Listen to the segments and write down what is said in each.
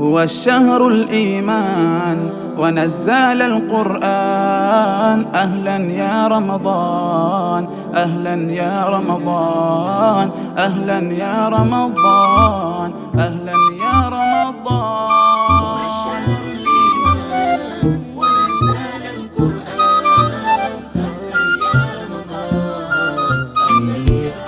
هو الشهر الإيمان ونزل القرآن. أهلا يا رمضان، أهلا يا رمضان، أهلا يا رمضان، أهلا يا رمضان. هو الشهر الإيمان ونزل القرآن. أهلا يا رمضان، أهلا يا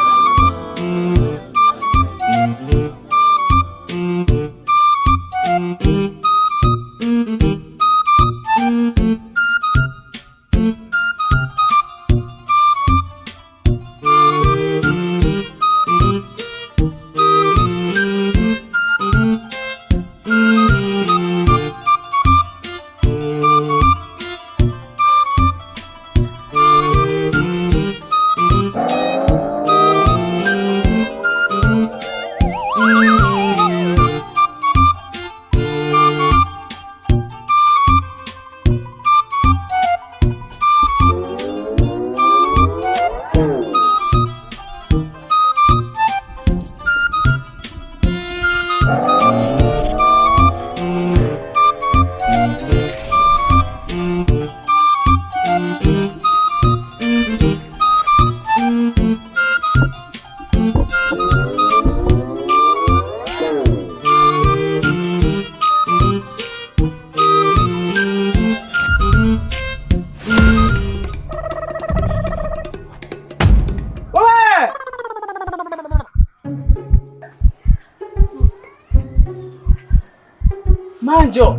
Manjo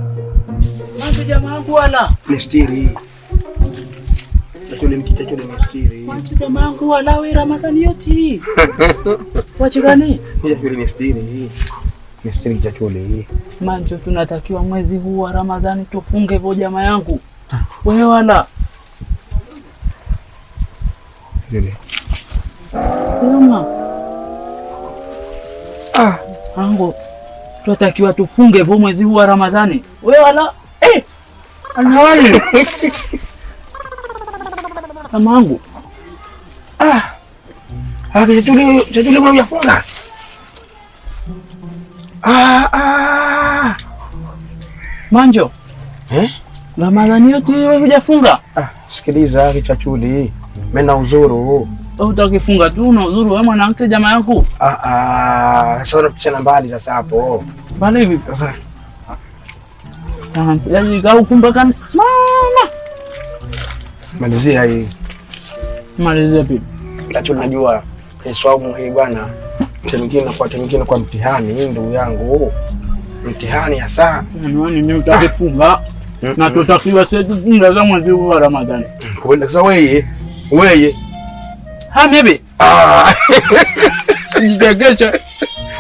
jamaa wangu wala mstiri. Chakule mstiri. Manjo jamaa wangu wala we Ramadhani yote. Wacha gani? Chakule mstiri. Mstiri chakule. Manjo tunatakiwa mwezi huu wa Ramadhani tufunge hivyo jamaa yangu. Wewe wala. Nini? Mama. Ango. Tunatakiwa tufunge hivyo mwezi huu wa Ramadhani. Wewe wala anawali. Mamangu. Chakule unafunga. Manjo. Ramadhani yote wewe hujafunga? Sikiliza kichachuli. Mimi na uzuru. Utakifunga tu na uzuru wewe mwanamke jamaa yako. Sasa unapichana mbali sasa hapo. Bale hivi. Yaani kau kumbakan mama. Malizia hii. Malizia pipi. Kichachuli najua swaumu hii bwana. Mwingine kwa mtihani hii ndugu yangu. Mtihani hasa. Yaani mimi utakifunga. Na tutakiwa sisi tufunga za mwezi huu wa Ramadhani. Kwenda sasa wewe. Mimi. Nijegesha.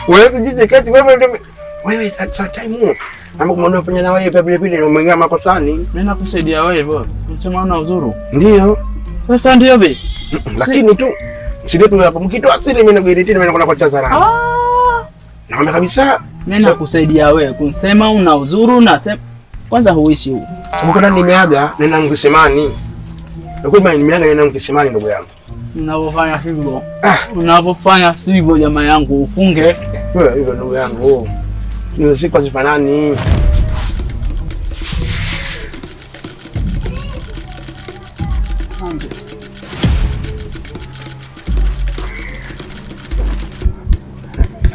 Wewe sasa time. Ama kumwona fanya na wewe vile vile umeingia makosani. Mimi nakusaidia wewe bora. Unasema una uzuru. Ndio. Sasa ndio be. Lakini tu sisi tu hapo mkito asili mimi nakuiletea mimi nakwenda kwa chazara. Naona kabisa. Mimi nakusaidia wewe. Kunsema una uzuru na sema kwanza huishi huko. Mbona nimeaga nenda Mkisemani. Nakwambia nimeaga nenda Mkisemani ndugu yangu. Unapofanya sivyo jamaa yangu ufunge. Hivyo ndugu yangu. Ni siku hazifanani.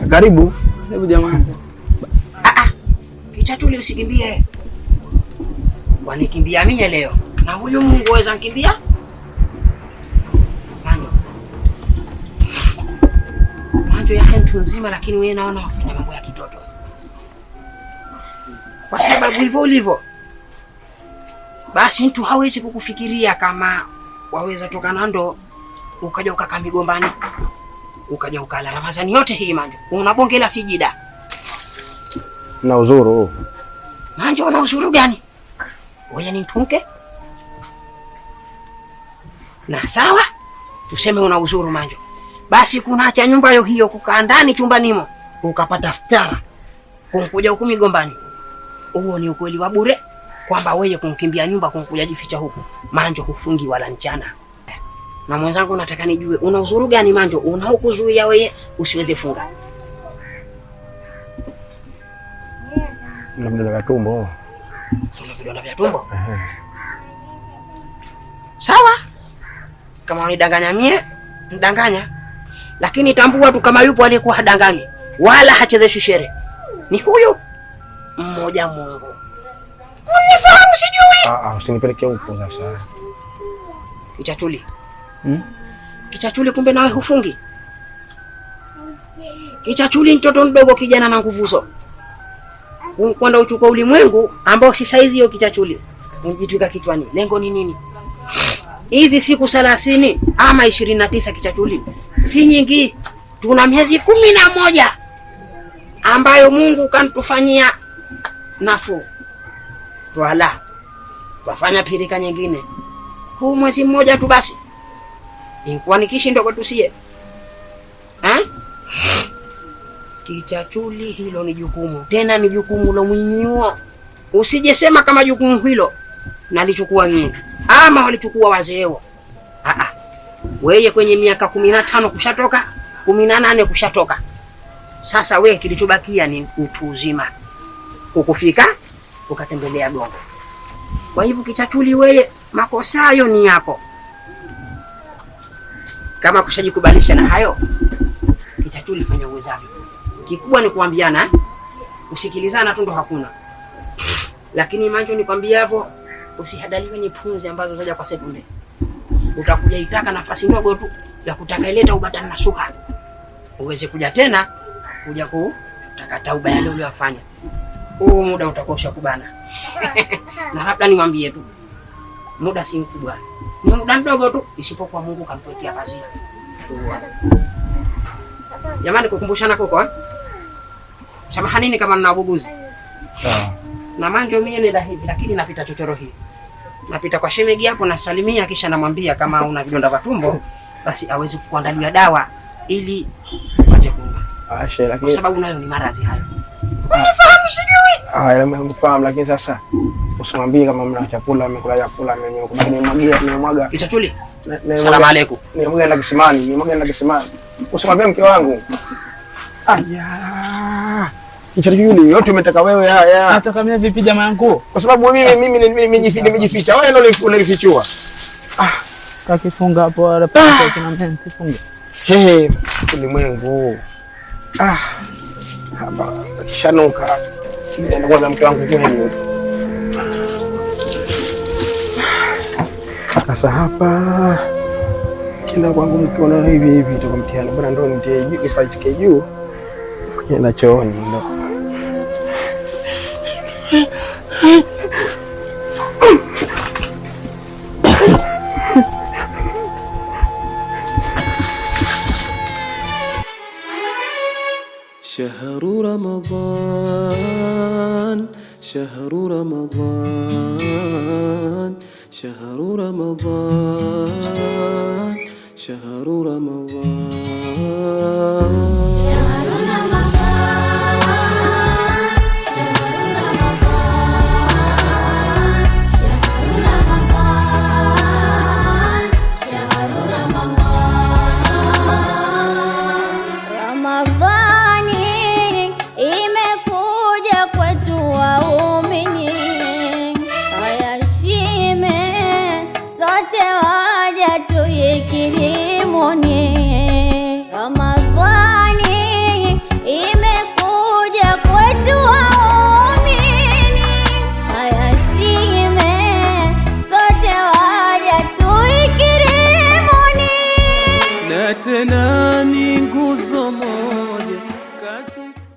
Karibu. Hebu jamaa. Kichachuli usikimbie. Wanikimbia mimi leo. Na huyu Mungu aweza nikimbia? Manjo ya mtu nzima lakini wewe naona wafanya mambo ya kitoto. Kwa sababu hivyo ulivyo. Basi mtu hawezi kukufikiria kama waweza toka nando ukaja ukaka migombani. Ukaja ukala Ramadhani yote hii Manjo. Unabongela sijida. Na uzuru. Manjo una uzuru gani? Wewe ni mtunke? Na sawa? Tuseme una uzuru Manjo. Basi kunaacha nyumba hiyo kukaa ndani chumbanimo ukapata stara kumkuja huku migombani. Huo ni ukweli wa bure kwamba wewe kumkimbia nyumba kumkuja jificha huku Manjo hufungi wala mchana. Na mwenzangu nataka nijue una uzuru gani Manjo unaokuzuia wewe usiweze funga? Na vidonda vya tumbo. Una vidonda vya tumbo? Sawa. Kama unidanganya mie, mdanganya. Lakini tambua tu kama yupo aliyekuwa hadanganyi wala hachezeshi shere. Ni huyu mmoja Mungu. Unifahamu sijui? Usinipeleke huko sasa. Kichachuli. Kichachuli kumbe nawe hufungi. Kichachuli mtoto mdogo kijana na nguvuzo. Kwenda uchukua ulimwengu ambao si saizi hiyo kichachuli. Unjitwika kichwani. Lengo ni nini? Hizi siku 30 ama 29 kichachuli si nyingi. Tuna miezi 11 ambayo Mungu kanitufanyia nafuu. Twala. Twafanya pirika nyingine. Huu mwezi mmoja tu basi. Inkuwa nikishindo kwetu sie. Kichachuli hilo ni jukumu. Tena ni jukumu la mwenyewe. Usije sema kama jukumu hilo nalichukua mimi ama walichukua wazee. Wewe kwenye miaka 15 kushatoka, 18 kushatoka. Sasa wewe kilichobakia ni utu uzima. Ukufika ukatembelea gongo. Kwa hivyo kichachuli, wewe makosa hayo ni yako. Kama kushajikubalisha na hayo, kichachuli fanya uwezavyo. Kikubwa ni kuambiana, usikilizana tu ndo hakuna. Lakini manjo nikwambia hivyo, usihadaliwe ni punzi ambazo zaja kwa sekunde. Utakuja itaka nafasi ndogo tu ya kutaka ileta ubatani na suha. Uweze kuja tena kuja kutaka tauba yale uliyofanya. Huu muda utakosha kubana. Na labda nimwambie tu, muda si mkubwa. Ni muda mdogo tu, isipokuwa Mungu kamkuwekea pazia. Jamani, kukumbushana koko Samahanini kama nina ubuguzi. Na manjo mimi ni hivi, lakini napita chochoro hii. Napita kwa shemegi hapo na salimia, kisha namwambia kama una vidonda vya tumbo basi aweze kukuandalia dawa ili upate kunywa. Lakini kwa sababu nayo ni maradhi hayo. Unifahamu sijui? Nimefahamu, lakini sasa usimwambie kama mna chakula, mmekula chakula, nimemwaga. Kichachuli. Asalamu alaykum. Nimemwaga na kisimani. Usimwambie mke wangu. Kichachuli, yote umetaka wewe haya. Nataka mimi vipi jamaa yangu? Kwa sababu mimi nimejificha. Wewe ndio unanifichua. Kakifunga hapo hapa kuna mimi sifunge. Ulimwengu. Hapa kishanuka. Nenda kwa mke wangu kwenye. Sasa hapa kila kwangu mkiona hivi tukamtiana. Bwana ndio nitie juu ifaitike juu. Nenda chooni ndo. شهر رمضان شهر رمضان شهر رمضان شهر رمضان tena ni nguzo moja